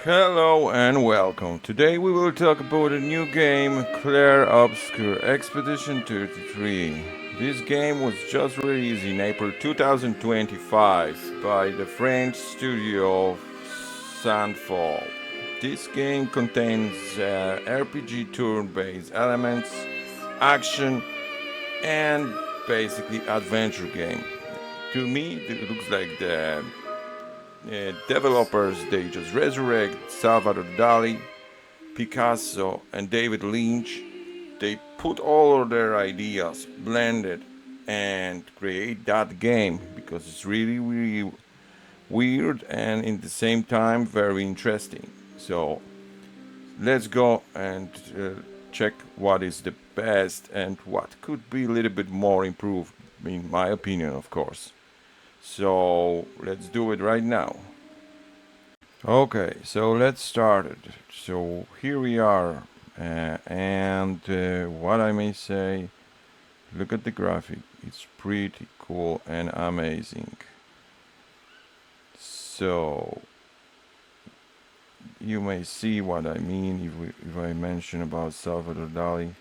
Hello and welcome. Today we will talk about a new game, Clair Obscur Expedition 33. This game was just released in April 2025 by the French studio Sandfall. This game contains RPG turn-based elements, action, and basically adventure game. To me, it looks like the developers they just resurrect Salvador Dali, Picasso, and David Lynch. They put all of their ideas, blend it, and create that game because it's really weird and in the same time very interesting. So let's go and check what is the best and what could be a little bit more improved, in my opinion, of course. So let's do it right now. Okay, so let's start it. So here we are, and what I may say, look at the graphic. It's pretty cool and amazing. So you may see what I mean if I mention about Salvador Dali.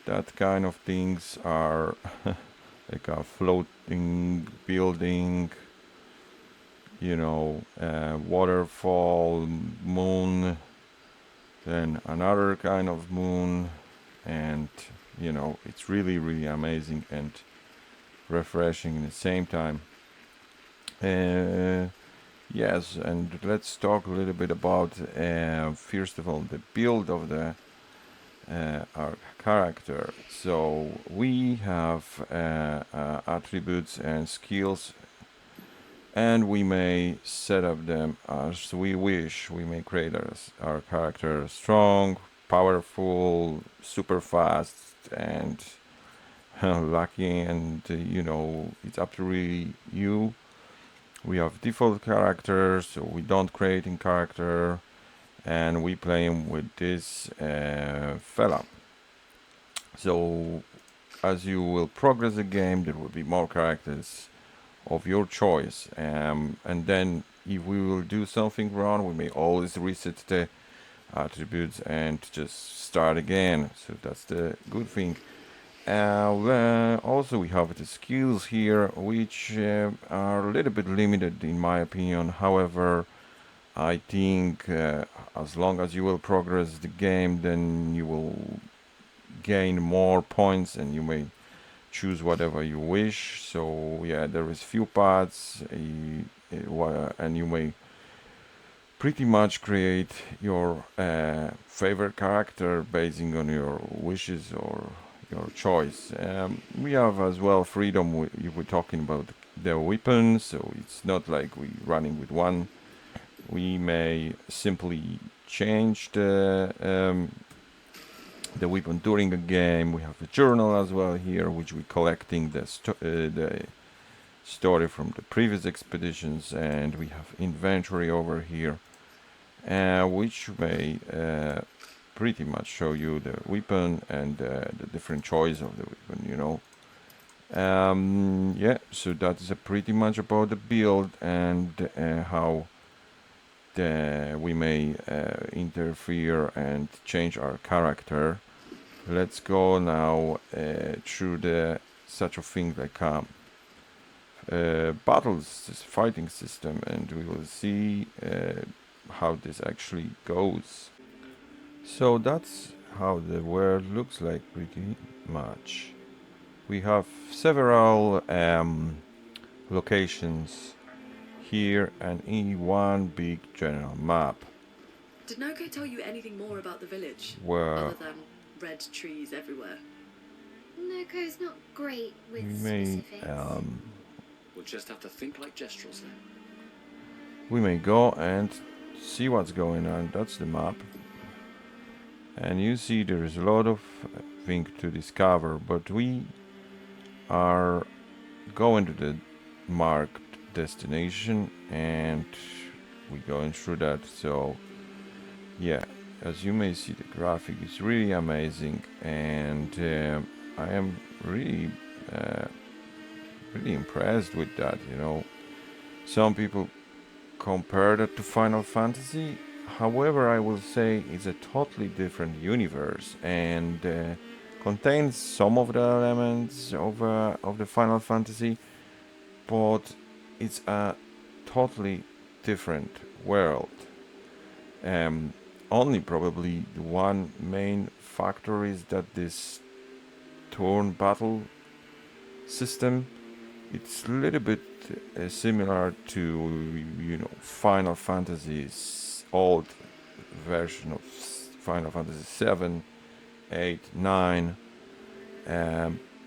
That kind of things are like a floating building, waterfall, moon, then another kind of moon, and it's really amazing and refreshing in the same time. Yes, and let's talk a little bit about first of all the build of the our character. So we have attributes and skills, and we may set up them as we wish. We may create our character strong, powerful, super fast, and lucky, and it's up to really you. We have default characters, so we don't create in character, and we play him with this fella. So as you will progress the game, there will be more characters of your choice. And then if we will do something wrong, we may always reset the attributes and just start again. So that's the good thing. Also, we have the skills here, which are a little bit limited in my opinion. However, I think as long as you will progress the game, then you will gain more points and you may choose whatever you wish. So yeah, there is few paths, and you may pretty much create your favorite character basing on your wishes or your choice. We have as well freedom if we're talking about the weapons, so it's not like we running with one. We may simply change the weapon during a game. We have a journal as well here, which we're collecting the story from the previous expeditions, and we have inventory over here, which may pretty much show you the weapon and the different choice of the weapon. Yeah, so that is pretty much about the build and how we may interfere and change our character. Let's go now through the such a thing like battles, this fighting system, and we will see how this actually goes. So that's how the world looks like pretty much. We have several locations here and in one big general map Did Noko tell you anything more about the village? where Other than red trees everywhere? Noko's not great we with may specifics. We'll just have to think like Gestrels then. we may go and see what's going on. That's the map, and you see there is a lot of things to discover, but we are going to the marked destination and we're going through that. So yeah, as you may see, the graphic is really amazing, and I am really impressed with that. Some people compare that to Final Fantasy. However, I will say it's a totally different universe and contains some of the elements of the Final Fantasy, but it's a totally different world. Um, Only probably the one main factor is that this turn battle system, it's a little bit similar to, you know, Final Fantasy's old version of Final Fantasy 7, 8, 9,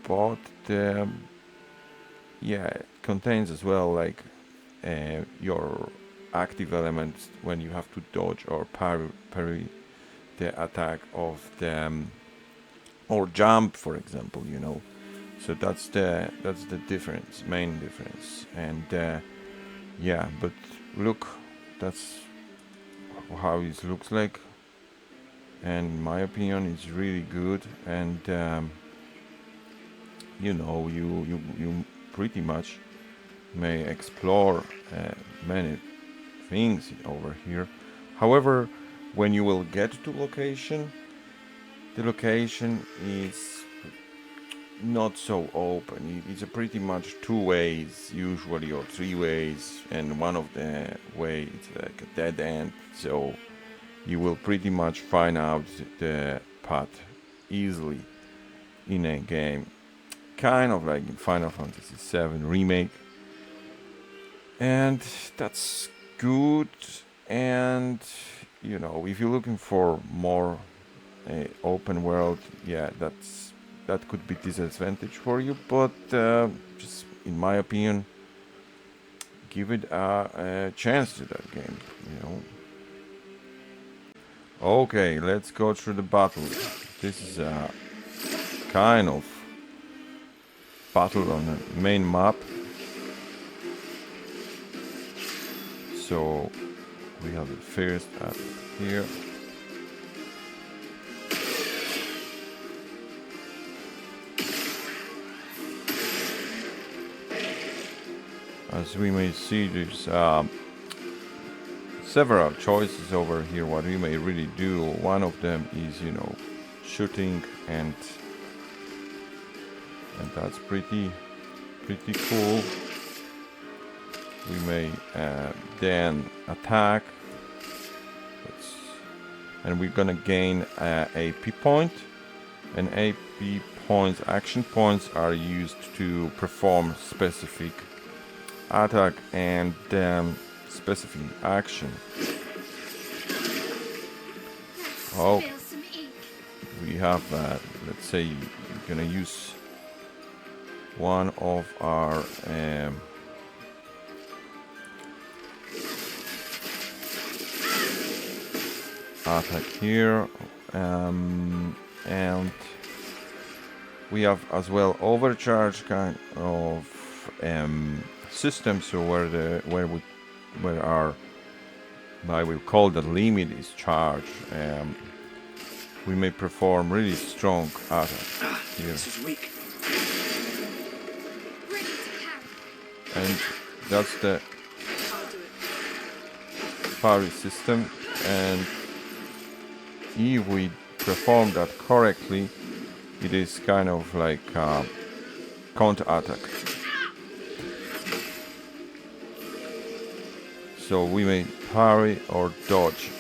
but yeah, it contains as well like your active elements when you have to dodge or parry the attack of the or jump, for example, you know. So that's the difference, main difference. And yeah, but look, that's how it looks like, and in my opinion it's really good. And you know, you pretty much may explore many things over here. However, when you will get to location, the location is not so open. It's a pretty much two ways usually, or three ways, and one of the way it's like a dead end. So you will pretty much find out the path easily in a game, kind of like in Final Fantasy 7 remake, and that's good. And you know, if you're looking for more open world, yeah, that could be disadvantage for you, but just in my opinion, give it a chance to that game, you know. Okay, let's go through the battle. This is a kind of battle on the main map. So we have the first attack here. As we may see, there's several choices over here what we may really do. One of them is, you know, shooting, and that's pretty cool. We may then attack, and we're gonna gain AP point, and AP points, action points, are used to perform specific attack and specific action. Oh, Spill some ink. we have let's say we're gonna use one of our attack here, and we have as well overcharge kind of system. So where our, I will call the limit is charged, we may perform really strong attack here, This is weak. Ready to carry. and that's the I'll do it. parry system. And if we perform that correctly, it is kind of like counter attack. So we may parry or dodge.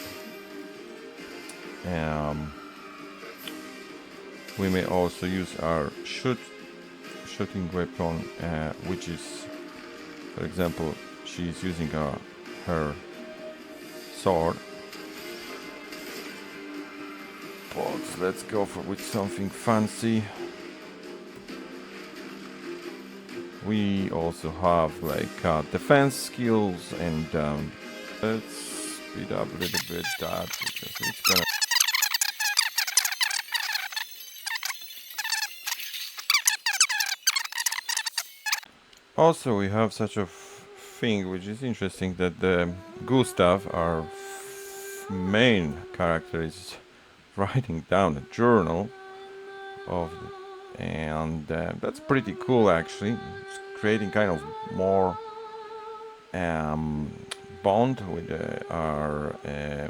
We may also use our shooting weapon, which is, for example, she's using her sword. But let's go with something fancy. We also have like defense skills, and let's speed up a little bit that, because it's gonna. Also, we have such a thing which is interesting, that the Gustav, our main character, is writing down a journal of and that's pretty cool actually. It's creating kind of more bond with our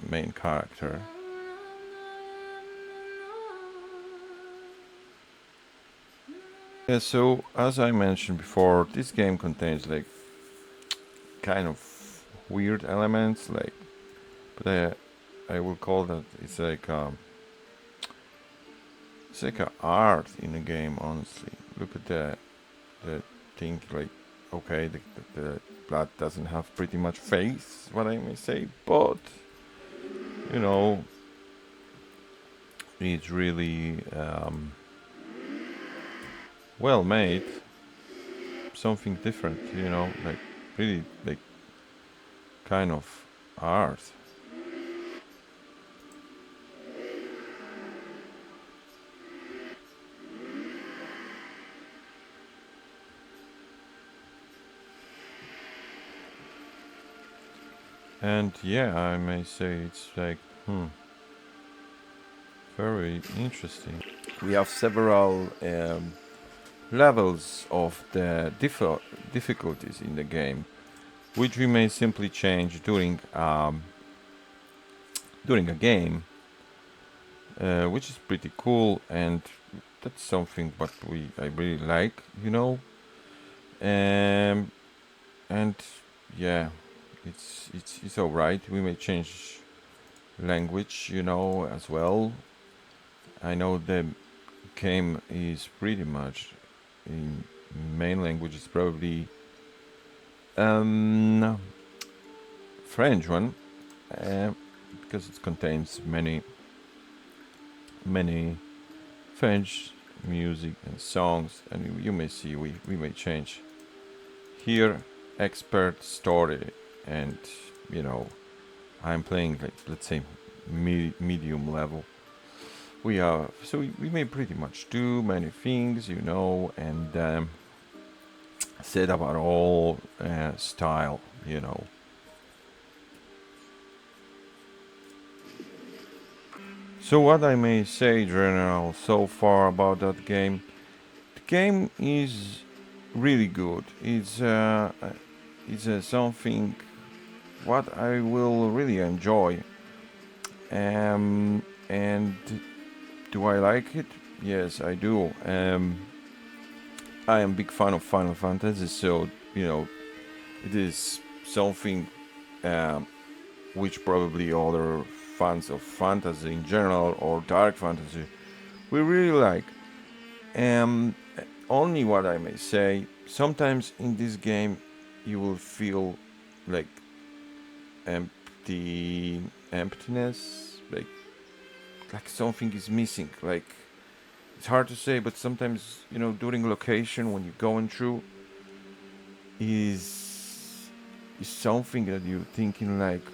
main character. Yeah, so as I mentioned before, this game contains like kind of weird elements, like, but I will call that it's like a art in a game. Honestly, look at the thing. Like, okay, the blood doesn't have pretty much face, what I may say, but you know, it's really well made. Something different, you know, like really like kind of art. And yeah, I may say it's like, very interesting. We have several levels of the difficulties in the game, which we may simply change during a game, which is pretty cool, and that's something what I really like, you know. And yeah, it's all right. We may change language, you know, as well. I know the game is pretty much in main language is probably um, French one, because it contains many French music and songs, and you may see we may change here expert story, and you know I'm playing like, let's say, medium level. We may pretty much do many things, you know, and set up our whole style, you know. So what I may say, general, so far about that game, the game is really good. It's something what I will really enjoy. And do I like it? Yes, I do. I am a big fan of Final Fantasy, so you know it is something um, which probably other fans of fantasy in general or dark fantasy we really like. Um, Only what I may say, sometimes in this game you will feel like emptiness, like something is missing. Like, it's hard to say, but sometimes, you know, during location when you're going through is something that you're thinking like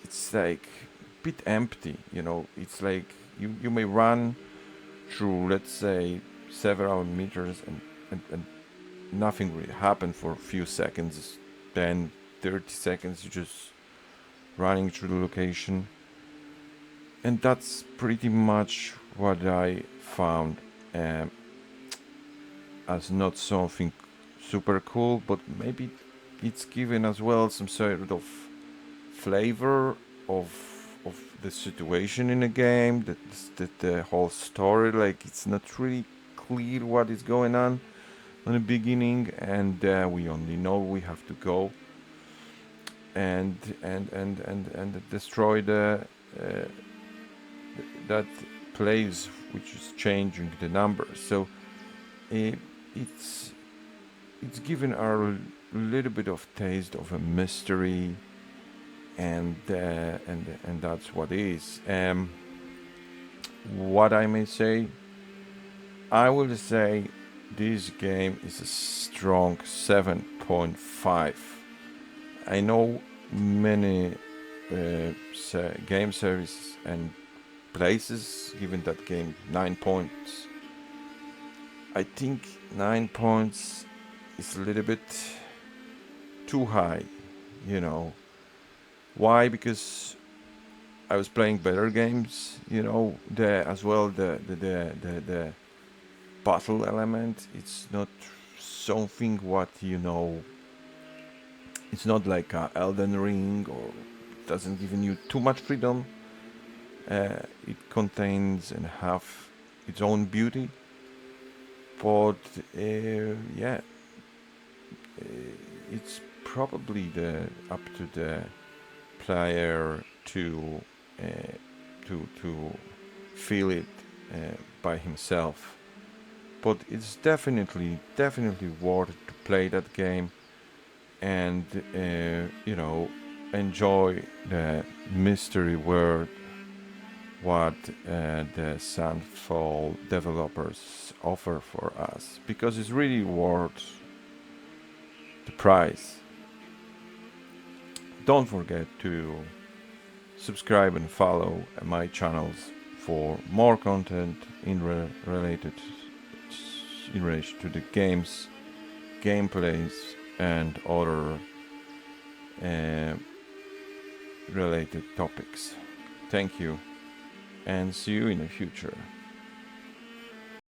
it's like a bit empty, you know. It's like you may run through, let's say, several meters, and nothing really happened for a few seconds, then 30 seconds you just running through the location. And that's pretty much what I found um, as not something super cool, but maybe it's given as well some sort of flavor of of the situation in the game, the whole story. Like, it's not really clear what is going on in the beginning, and we only know we have to go and destroy uh, that place which is changing the numbers. So uh, it's it's given our little bit of taste of a mystery, and that's what it is. What I may say, I will say this game is a strong 7.5. I know many game services and places giving that game 9 points. I think 9 points is a little bit too high, you know. Why? Because I was playing better games, you know. The as well the battle element. It's not something what, you know, It's not like Elden Ring, or doesn't give you too much freedom. It contains and have its own beauty, but yeah, it's probably the up to the player to feel it by himself. But it's definitely worth to play that game and enjoy the mystery world what the Sandfall developers offer for us, because it's really worth the price. Don't forget to subscribe and follow my channels for more content related in relation to the games, gameplays, and other related topics. Thank you, and see you in the future.